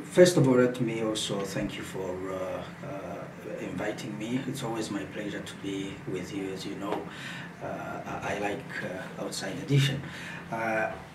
First of all, let me also thank you for inviting me. It's always my pleasure to be with you. As you know, I like Outside Edition.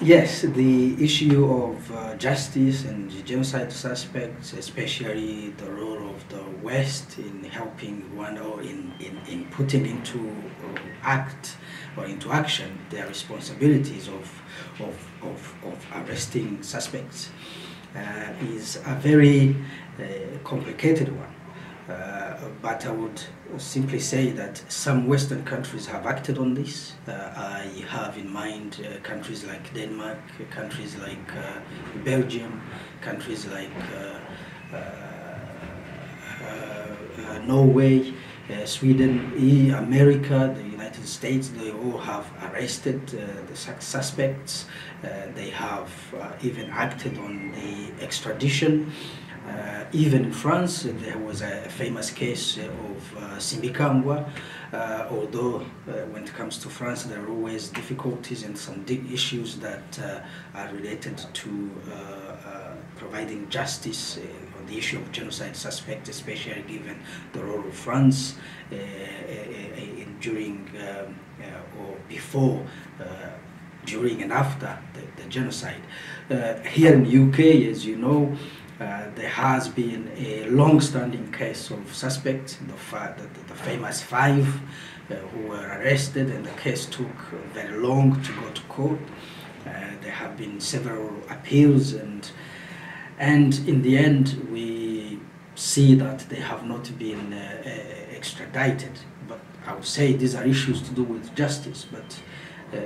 Yes, the issue of justice and genocide suspects, especially the role of the West in helping Rwanda or in putting into act or into action their responsibilities of arresting suspects, is a very complicated one. But I would simply say that some Western countries have acted on this. I have in mind countries like Denmark, countries like Belgium, countries like Norway, Sweden, America, the United States. They all have arrested the suspects. They have even acted on the extradition. Even in France, there was a famous case of Simbikangwa, although when it comes to France, there are always difficulties and some big issues that are related to providing justice on the issue of genocide suspects, especially given the role of France during or before, during and after the genocide. Here in the UK, as you know, there has been a long-standing case of suspects, the famous 5 who were arrested, and the case took very long to go to court. There have been several appeals, and in the end we see that they have not been extradited. But I would say these are issues to do with justice, but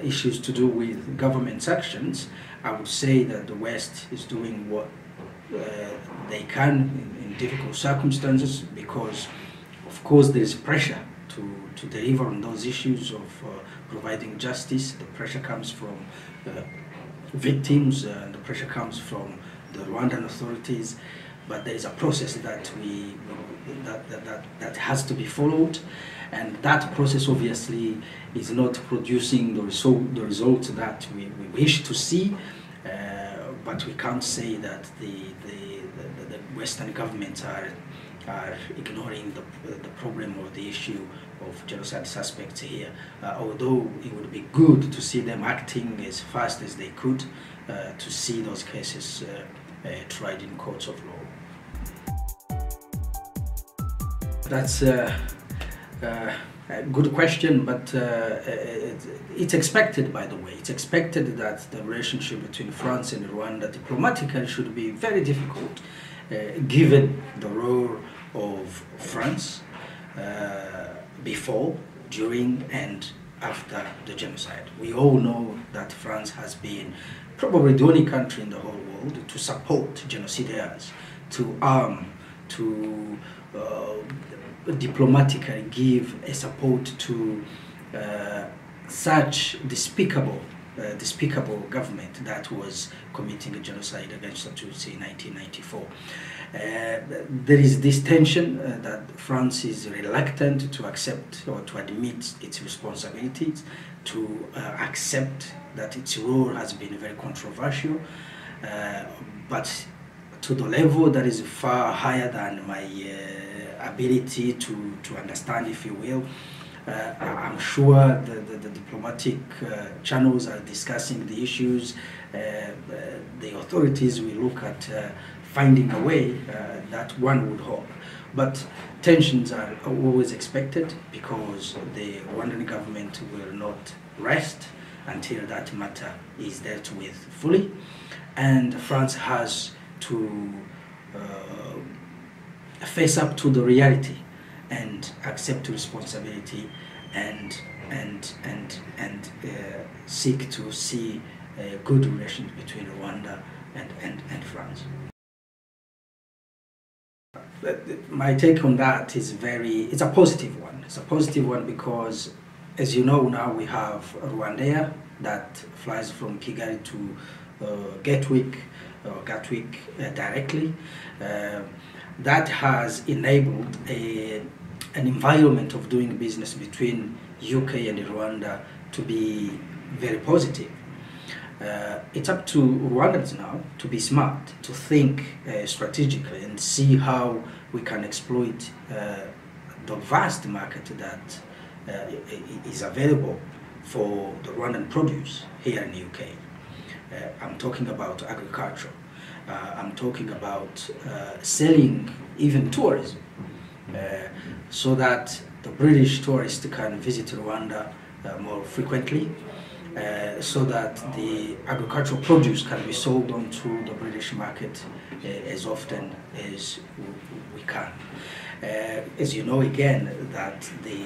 issues to do with government's actions. I would say that the West is doing what they can in difficult circumstances, because of course there is pressure to deliver on those issues of providing justice. The pressure comes from victims, the pressure comes from the Rwandan authorities, but there is a process that that has to be followed, and that process obviously is not producing the results that we wish to see. But we can't say that the Western governments are ignoring the problem or the issue of genocide suspects here, although it would be good to see them acting as fast as they could to see those cases tried in courts of law. That's a good question, but it's expected, by the way. It's expected that the relationship between France and Rwanda diplomatically should be very difficult, given the role of France before, during, and after the genocide. We all know that France has been probably the only country in the whole world to support genocidaires, to arm, to diplomatically give a support to such despicable government that was committing a genocide against the Tutsi in 1994. There is this tension that France is reluctant to accept or to admit its responsibilities, to accept that its role has been very controversial, but to the level that is far higher than my ability to understand, if you will. I'm sure the diplomatic channels are discussing the issues. The authorities will look at finding a way that one would hope. But tensions are always expected, because the Rwandan government will not rest until that matter is dealt with fully. And France has to face up to the reality and accept responsibility and seek to see good relations between Rwanda and France. My take on that is it's a positive one. It's a positive one because, as you know, now we have Rwandair that flies from Kigali to Gatwick directly. That has enabled an environment of doing business between UK and Rwanda to be very positive. It's up to Rwandans now to be smart, to think strategically and see how we can exploit the vast market that is available for the Rwandan produce here in the UK. I'm talking about agriculture. I'm talking about selling even tourism, so that the British tourists can visit Rwanda more frequently, so that the agricultural produce can be sold onto the British market as often as we can. As you know, again, that the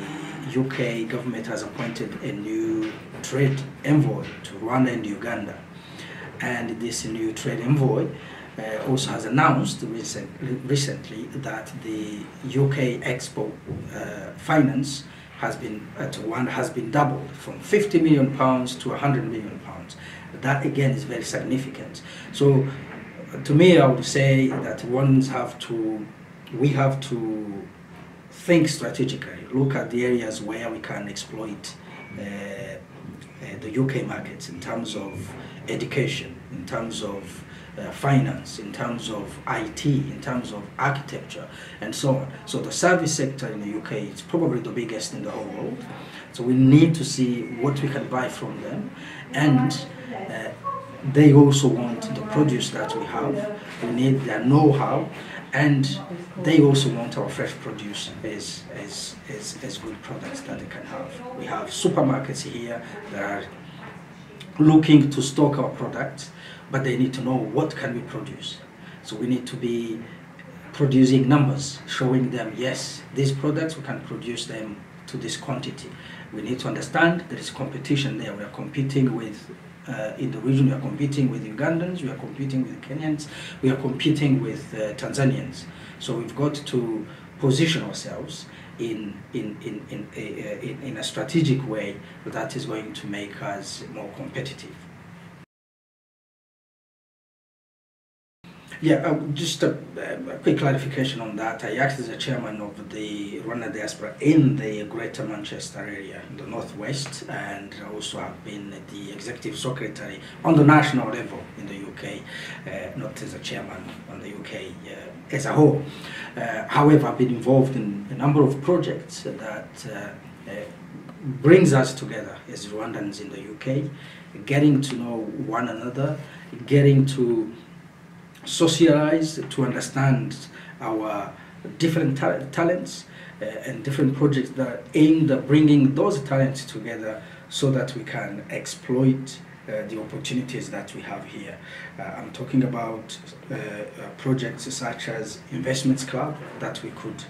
UK government has appointed a new trade envoy to Rwanda and Uganda. And this new trade envoy also has announced recently that the UK export finance to Rwanda has been doubled from £50 million to £100 million. That again is very significant. So to me, I would say that we have to think strategically, look at the areas where we can exploit the UK markets in terms of education, in terms of finance, in terms of IT, in terms of architecture, and so on. So the service sector in the UK is probably the biggest in the whole world. So we need to see what we can buy from them, and they also want the produce that we have. We need their know-how, and they also want our fresh produce as good products that they can have. We have supermarkets here that are looking to stock our products, but they need to know what can we produce. So we need to be producing numbers, showing them, yes, these products, we can produce them to this quantity. We need to understand there is competition there. We are competing with, in the region, we are competing with Ugandans, we are competing with Kenyans, we are competing with Tanzanians. So we've got to position ourselves in a strategic way that is going to make us more competitive. Yeah, just a quick clarification on that. I act as a chairman of the Rwanda diaspora in the Greater Manchester area, in the northwest, and also have been the executive secretary on the national level in the UK, not as a chairman on the UK as a whole. However, I've been involved in a number of projects that brings us together as Rwandans in the UK, getting to know one another, getting to socialize, to understand our different talents and different projects that are aimed at bringing those talents together so that we can exploit the opportunities that we have here. I'm talking about projects such as Investments Club that we could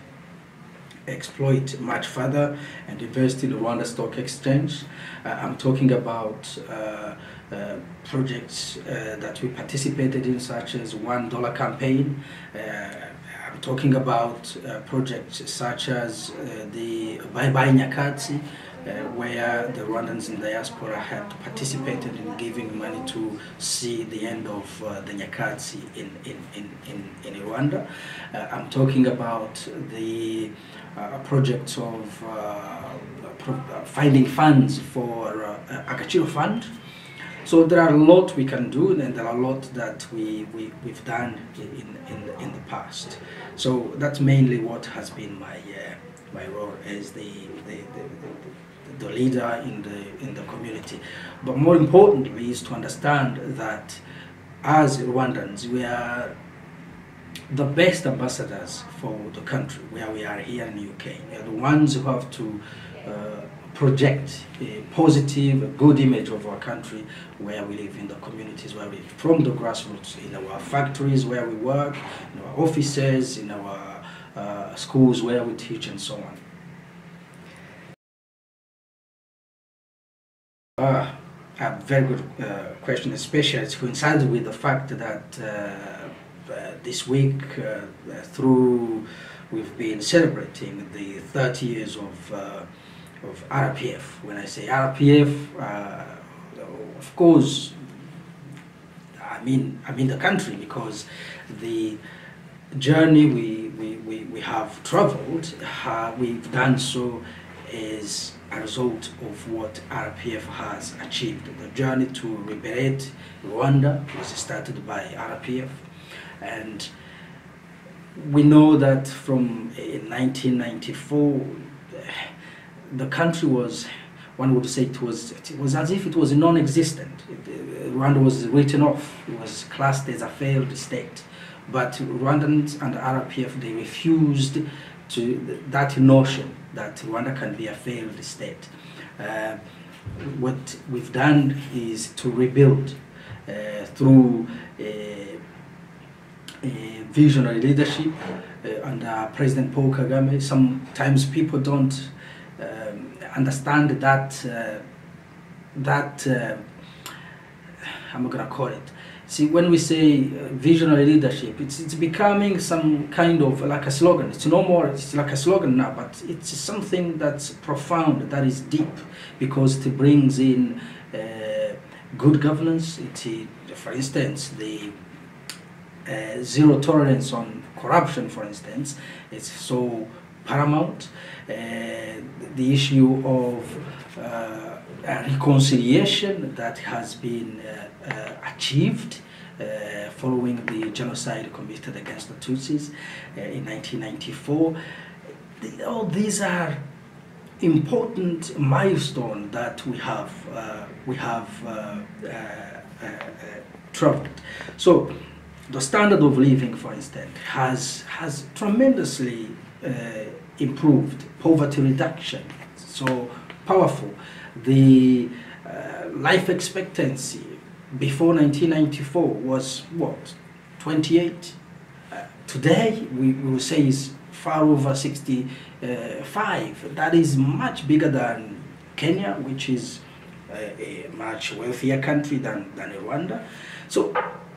exploit much further and invest in the Rwanda Stock Exchange. I'm talking about projects that we participated in, such as $1 campaign. I'm talking about projects such as the Bye Bye Nyakatsi, where the Rwandans in diaspora had participated in giving money to see the end of the Nyakatsi in Rwanda. I'm talking about the projects of finding funds for Agaciro Fund. So there are a lot we can do, and there are a lot that we've done in the past. So that's mainly what has been my role as the leader in the community. But more importantly is to understand that as Rwandans, we are the best ambassadors for the country where we are here in the UK. We are the ones who have to project a positive, a good image of our country where we live, in the communities where we live, from the grassroots, in our factories where we work, in our offices, in our schools where we teach, and so on. A very good question, especially it coincides with the fact that this week we've been celebrating the 30 years of RPF. When I say RPF, of course, I mean the country, because the journey we have traveled, we've done so is a result of what RPF has achieved. The journey to liberate Rwanda was started by RPF, and we know that from 1994, the country was, one would say it was as if it was non-existent. Rwanda was written off, it was classed as a failed state. But Rwandans and RPF, they refused to that notion that Rwanda can be a failed state. What we've done is to rebuild through visionary leadership under President Paul Kagame. Sometimes people don't understand that I'm not gonna call it. See, when we say visionary leadership, it's becoming some kind of like a slogan. It's no more, it's like a slogan now, but it's something that's profound, that is deep, because it brings in good governance. For instance, the zero tolerance on corruption, for instance, it's so paramount. The issue of reconciliation that has been achieved following the genocide committed against the Tutsis in 1994. All these are important milestones that we have traveled. So the standard of living, for instance, has tremendously improved. Poverty reduction, so powerful. The life expectancy before 1994 was what, 28? Today we will say is far over 65. That is much bigger than Kenya, which is a much wealthier country than Rwanda. So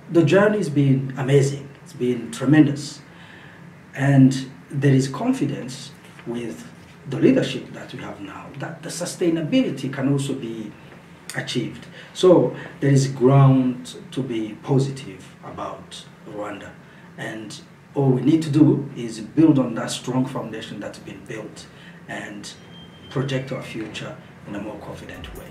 the journey has been amazing. It's been tremendous, and there is confidence with the leadership that we have now that the sustainability can also be achieved. So there is ground to be positive about Rwanda, and all we need to do is build on that strong foundation that's been built and project our future in a more confident way.